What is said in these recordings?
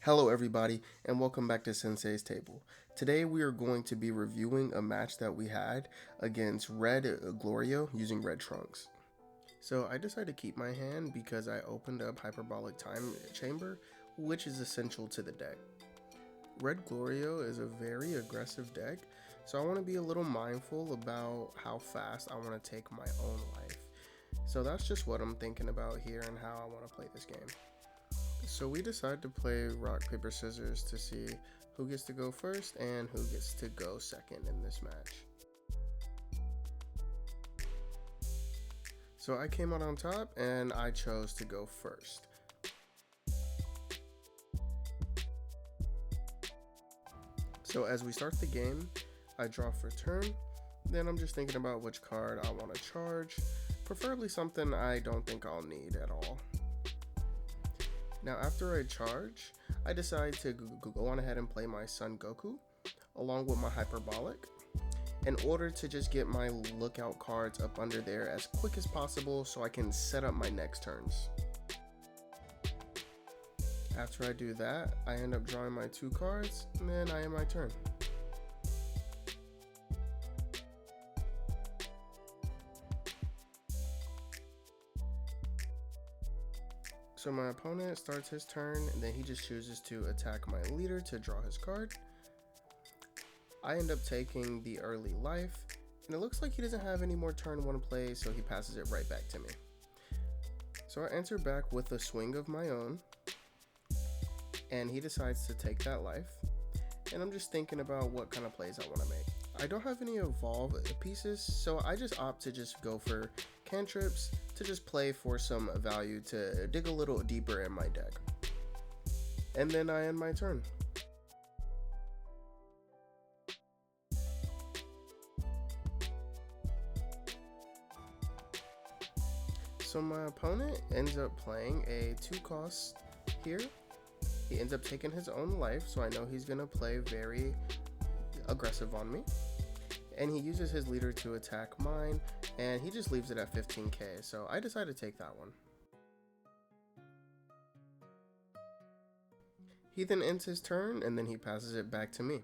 Hello everybody and welcome back to Sensei's Table. Today we are going to be reviewing a match that we had against Red Glorio using red trunks. So I decided to keep my hand because I opened up Hyperbolic Time Chamber, which is essential to the deck. Red Glorio is a very aggressive deck, so I want to be a little mindful about how fast I want to take my own life. So that's just what I'm thinking about here and how I want to play this game. So we decide to play rock, paper, scissors to see who gets to go first and who gets to go second in this match. So I came out on top and I chose to go first. So as we start the game, I draw for turn, then I'm just thinking about which card I want to charge, preferably something I don't think I'll need at all. Now after I charge, I decide to go on ahead and play my Son Goku along with my Hyperbolic in order to just get my lookout cards up under there as quick as possible so I can set up my next turns. After I do that, I end up drawing my 2 cards and then I end my turn. So my opponent starts his turn and then he just chooses to attack my leader to draw his card. I end up taking the early life and it looks like he doesn't have any more turn 1 play, so he passes it right back to me. So I enter back with a swing of my own and he decides to take that life, and I'm just thinking about what kind of plays I want to make. I don't have any evolve pieces, so I just opt to just go for cantrips to just play for some value to dig a little deeper in my deck. And then I end my turn. So my opponent ends up playing a 2-cost here. He ends up taking his own life, so I know he's gonna play very aggressive on me. And he uses his leader to attack mine, and he just leaves it at 15k, so I decided to take that one. He then ends his turn, and then he passes it back to me.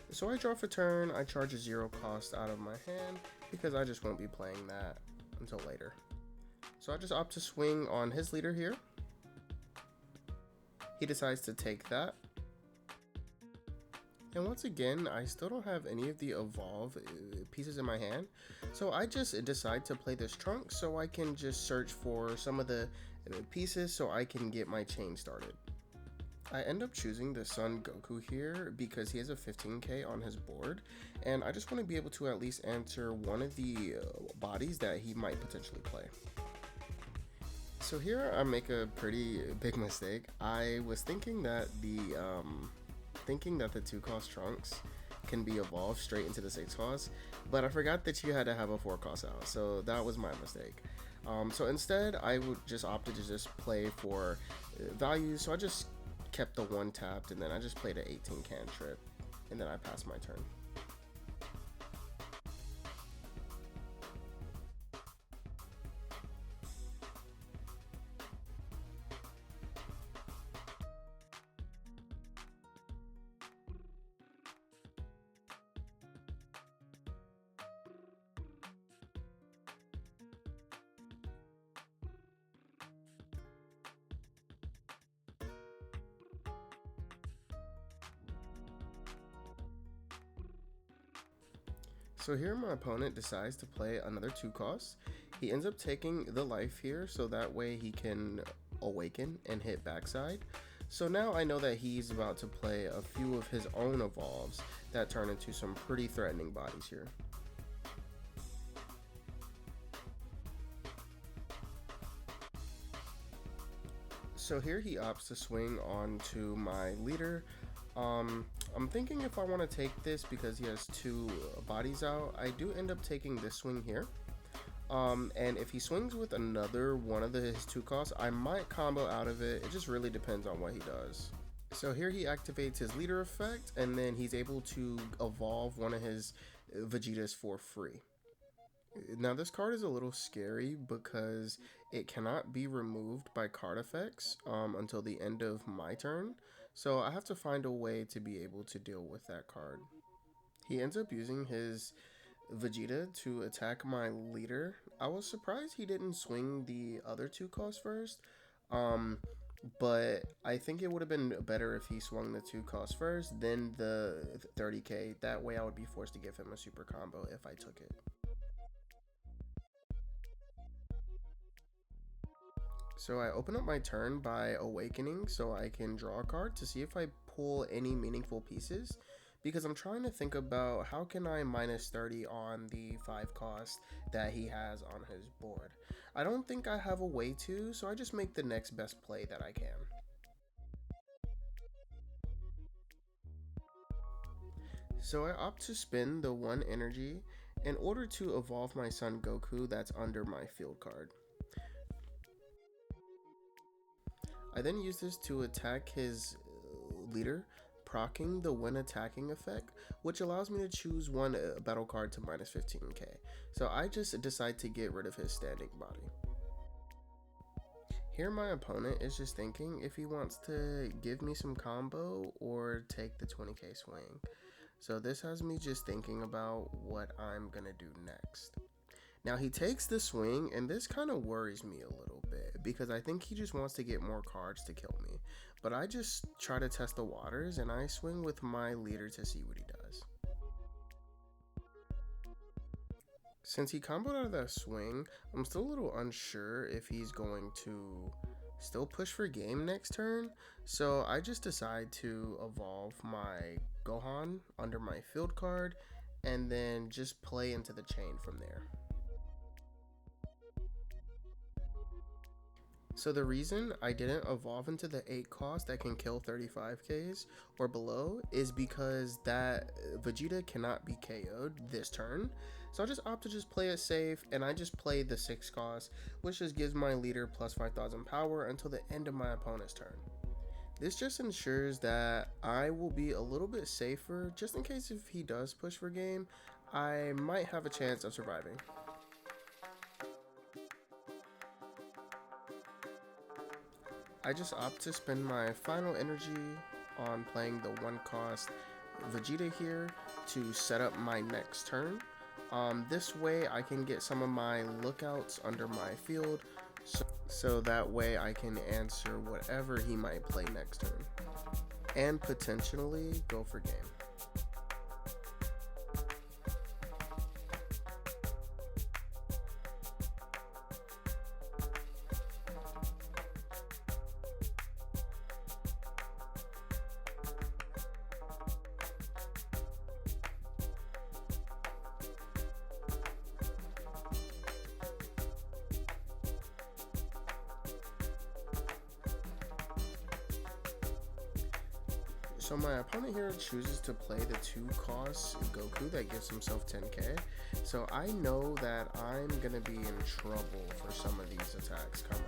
So I draw for turn, I charge a 0 cost out of my hand, because I just won't be playing that until later. So I just opt to swing on his leader here. He decides to take that. And once again, I still don't have any of the evolve pieces in my hand, so I just decide to play this trunk so I can just search for some of the pieces so I can get my chain started. I end up choosing the Son Goku here because he has a 15k on his board, and I just want to be able to at least answer one of the bodies that he might potentially play. So here I make a pretty big mistake. I was thinking that the 2-cost trunks can be evolved straight into the 6-cost, but I forgot that you had to have a 4-cost out, so that was my mistake. So instead I would just opted to just play for value, so I just kept the 1 tapped and then I just played an 18 cantrip and then I passed my turn. So here my opponent decides to play another 2-cost. He ends up taking the life here so that way he can awaken and hit backside. So now I know that he's about to play a few of his own evolves that turn into some pretty threatening bodies here. So here he opts to swing onto my leader. I'm thinking if I want to take this because he has 2 bodies out. I do end up taking this swing here. And if he swings with another one of his 2-costs, I might combo out of it. It just really depends on what he does. So here he activates his leader effect, and then he's able to evolve one of his Vegetas for free. Now this card is a little scary because it cannot be removed by card effects until the end of my turn. So I have to find a way to be able to deal with that card. He ends up using his Vegeta to attack my leader. I was surprised he didn't swing the other 2 costs first. Um, but I think it would have been better if he swung the 2 costs first, then the 30k. That way I would be forced to give him a super combo if I took it. So I open up my turn by awakening so I can draw a card to see if I pull any meaningful pieces, because I'm trying to think about how can I minus 30 on the 5 cost that he has on his board. I don't think I have a way to, so I just make the next best play that I can. So I opt to spend the 1 energy in order to evolve my son Goku that's under my field card. I then use this to attack his leader, proccing the when attacking effect, which allows me to choose 1 battle card to minus 15k. So I just decide to get rid of his standing body. Here my opponent is just thinking if he wants to give me some combo or take the 20k swing. So this has me just thinking about what I'm gonna do next. Now he takes the swing, and this kind of worries me a little bit because I think he just wants to get more cards to kill me. But I just try to test the waters and I swing with my leader to see what he does. Since he comboed out of that swing, I'm still a little unsure if he's going to still push for game next turn. So I just decide to evolve my Gohan under my field card and then just play into the chain from there. So the reason I didn't evolve into the 8 cost that can kill 35Ks or below is because that Vegeta cannot be KO'd this turn. So I just opt to just play it safe, and I just play the 6 cost, which just gives my leader plus 5,000 power until the end of my opponent's turn. This just ensures that I will be a little bit safer, just in case if he does push for game, I might have a chance of surviving. I just opt to spend my final energy on playing the 1 cost Vegeta here to set up my next turn. This way I can get some of my lookouts under my field, so that way I can answer whatever he might play next turn and potentially go for game. So my opponent here chooses to play the 2 cost Goku that gives himself 10k. So I know that I'm gonna be in trouble for some of these attacks coming.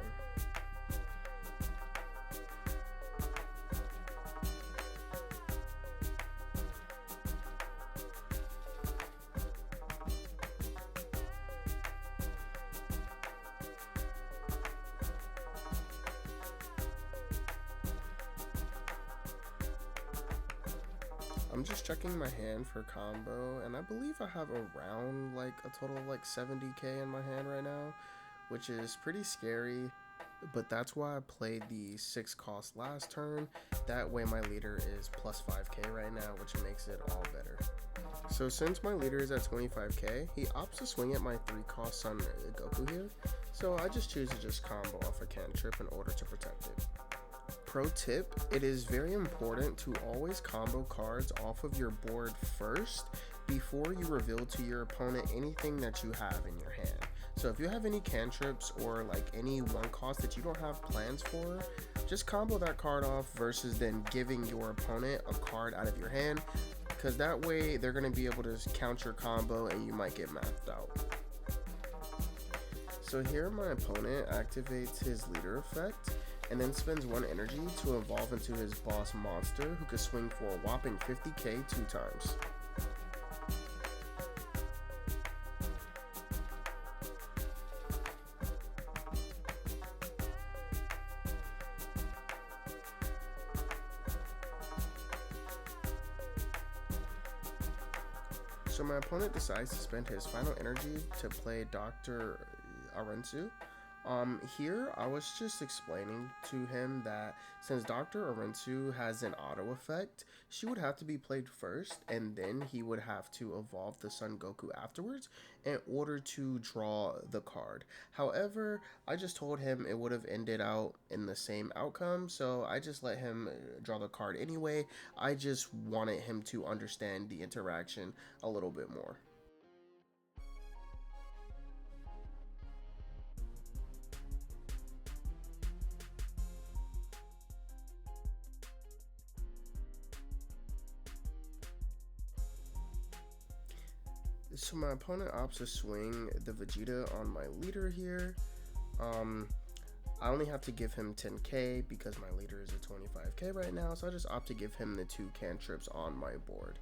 I'm just checking my hand for combo, and I believe I have around like a total of like 70k in my hand right now, which is pretty scary, but that's why I played the 6 cost last turn. That way my leader is plus 5k right now, which makes it all better. So since my leader is at 25k, he opts to swing at my 3 cost son Goku here, so I just choose to just combo off a cantrip in order to protect it. Pro tip, it is very important to always combo cards off of your board first before you reveal to your opponent anything that you have in your hand. So if you have any cantrips or like any 1 cost that you don't have plans for, just combo that card off versus then giving your opponent a card out of your hand, because that way they're going to be able to count your combo and you might get mathed out. So here my opponent activates his leader effect and then spends 1 energy to evolve into his boss monster, who can swing for a whopping 50k 2 times. So my opponent decides to spend his final energy to play Dr. Arensu. Here I was just explaining to him that since Dr. Arensu has an auto effect, she would have to be played first, and then he would have to evolve the Son Goku afterwards in order to draw the card. However, I just told him it would have ended out in the same outcome, so I just let him draw the card anyway. I just wanted him to understand the interaction a little bit more. So my opponent opts to swing the Vegeta on my leader here. I only have to give him 10k because my leader is a 25k right now, so I just opt to give him the 2 cantrips on my board.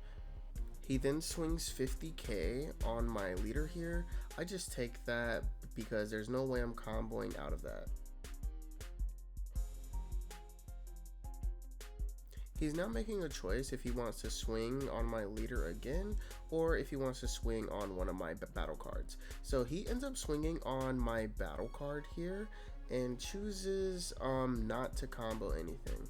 He then swings 50k on my leader here. I just take that because there's no way I'm comboing out of that. He's now making a choice if he wants to swing on my leader again or if he wants to swing on one of my battle cards. So he ends up swinging on my battle card here and chooses not to combo anything.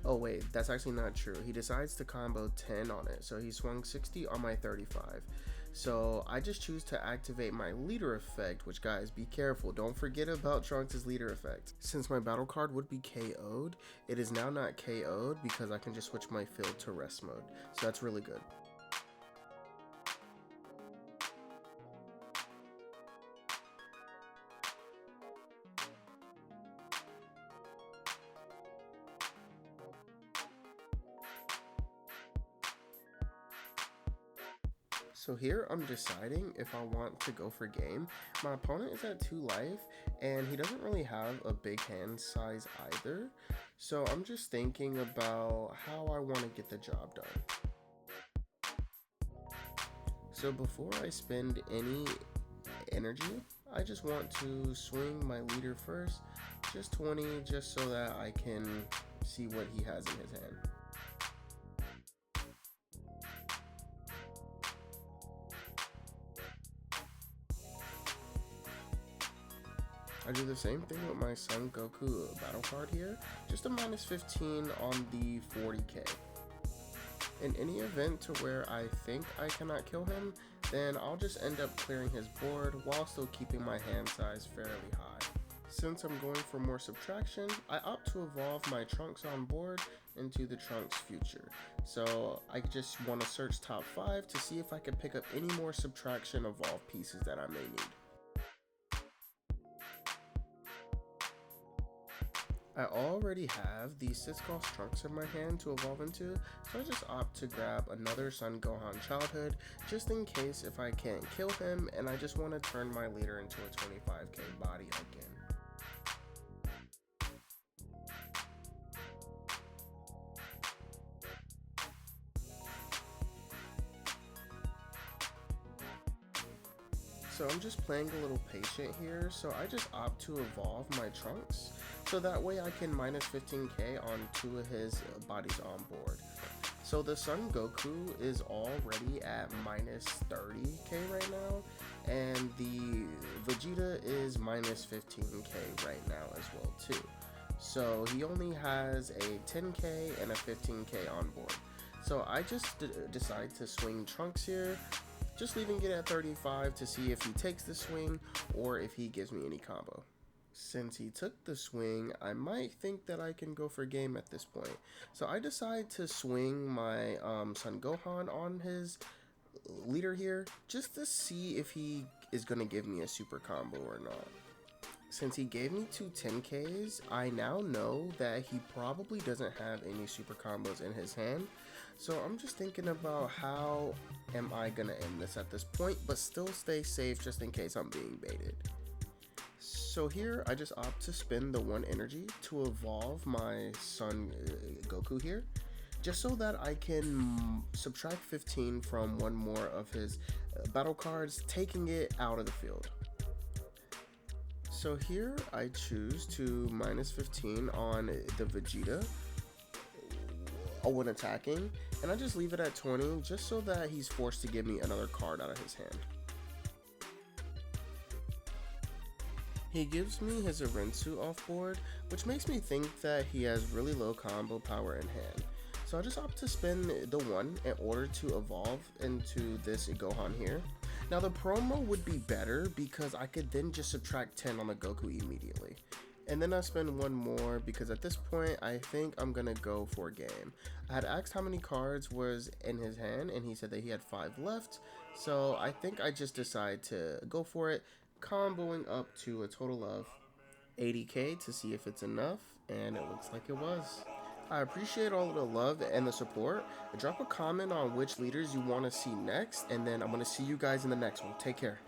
Oh wait, that's actually not true. He decides to combo 10 on it, so he swung 60 on my 35. So I just choose to activate my leader effect, which guys, be careful. Don't forget about Trunks' leader effect. Since my battle card would be KO'd, it is now not KO'd because I can just switch my field to rest mode. So that's really good. So here I'm deciding if I want to go for game. My opponent is at 2 life and he doesn't really have a big hand size either. So I'm just thinking about how I want to get the job done. So before I spend any energy, I just want to swing my leader first, just 20, just so that I can see what he has in his hand. I do the same thing with my Son Goku battle card here, just a minus 15 on the 40k. In any event to where I think I cannot kill him, then I'll just end up clearing his board while still keeping my hand size fairly high. Since I'm going for more subtraction, I opt to evolve my Trunks on board into the Trunks future. So I just want to search top 5 to see if I can pick up any more subtraction evolved pieces that I may need. I already have the Sensei'sTable Trunks in my hand to evolve into, so I just opt to grab another Son Gohan Childhood, just in case if I can't kill him and I just want to turn my leader into a 25k body again. So I'm just playing a little patient here, so I just opt to evolve my Trunks, so that way I can minus 15k on 2 of his bodies on board. So the Son Goku is already at minus 30k right now, and the Vegeta is minus 15k right now as well too. So he only has a 10k and a 15k on board. So I just decide to swing Trunks here, just leaving it at 35 to see if he takes the swing or if he gives me any combo. Since he took the swing, I might think that I can go for game at this point. So I decide to swing my Son Gohan on his leader here, just to see if he is going to give me a super combo or not. Since he gave me 2 10Ks, I now know that he probably doesn't have any super combos in his hand. So I'm just thinking about how am I going to end this at this point, but still stay safe just in case I'm being baited. So here I just opt to spend the 1 energy to evolve my Son Goku here. just so that I can subtract 15 from one more of his battle cards, taking it out of the field. So here I choose to minus 15 on the Vegeta when attacking, and I just leave it at 20 just so that he's forced to give me another card out of his hand. He gives me his Arensu off board, which makes me think that he has really low combo power in hand. So I just opt to spend the 1 in order to evolve into this Gohan here. Now the promo would be better because I could then just subtract 10 on the Goku immediately. And then I spend 1 more because at this point I think I'm gonna go for a game. I had asked how many cards was in his hand and he said that he had 5 left. So I think I just decide to go for it, comboing up to a total of 80k to see if it's enough, and it looks like it was. I appreciate all of the love and the support. Drop a comment on which leaders you want to see next, and then I'm going to see you guys in the next one. Take care.